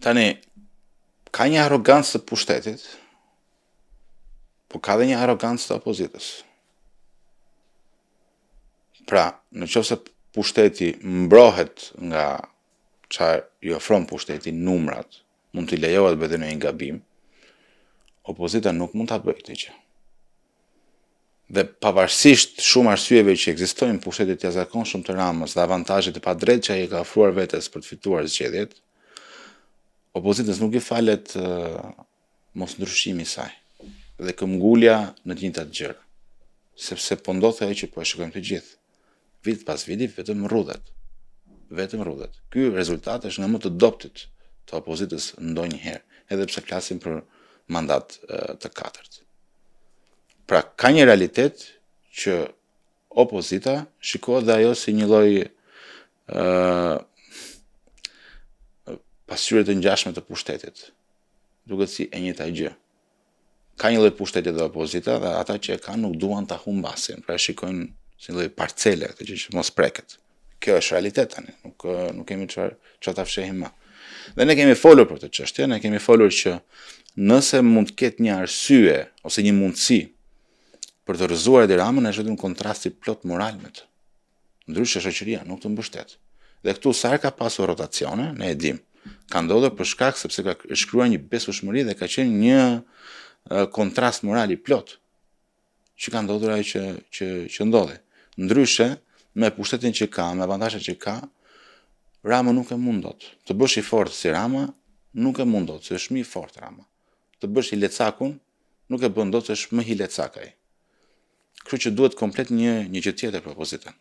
Tani, ka një arrogancë të pushtetit, po ka dhe një arrogancë të opozitës. Pra, në qoftë se pushteti mbrohet nga çfarë i ofron pushteti, numrat, mund t'i lejohet bëjë në një gabim, opozita nuk mund ta bëjë këtë gjë. Dhe pavarësisht shumë arsyeve që ekzistojnë pushtetit të jashtëzakonshëm të Ramës dhe avantazhet e padrejtë që ai ka ofruar vetes për të fituar zgjedhjet, opozitës nuk i falet mosndryshimi i saj dhe këmbgulja në të njëjtat gjëra, sepse po ndodh ajo që po e shikojmë të gjithë. Vit pas viti vetëm rrudhet. Vetëm rrudhet. Ky rezultat është nga më të dobtit të opozitës ndonjëherë, edhe pse flasim për mandat të katërt. Pra, ka një realitet që opozita shikohet dhe ajo si një lloj pasqyre të ngjashme të pushtetit. Duket si e njëjta gjë. Ka një lloj pushteti dhe opozita dhe ata që e kanë nuk duan ta humbasin, pra e shikojnë si një lloj parcele këtë gjë që mos preket. Kjo është realitet tani, nuk kemi çfarë ta fshehim më. Dhe ne kemi folur për këtë çështje, ne kemi folur që nëse mund të ketë një arsye ose një mundësi për të rrëzuar Edi Ramën, është vetëm kontrasti plot moral me të. Ndryshe shoqëria nuk të mbështet. Dhe këtu sa ka pasur rotacione, ne e dim, ka ndodhur për shkak sepse ka shkruar një besueshmëri dhe ka qenë një kontrast moral i plot që ka ndodhur ajo që ndodhi. Ndryshe, me pushtetin që ka, me avantazhet që ka, Rama nuk e mund dot. Të bësh i fortë si Rama, nuk e mund dot, se është më i fortë Rama. Të bësh i lecakun, nuk e bën dot, se është më i lecak ai. Kështu që duhet komplet një gjë tjetër për opozitën.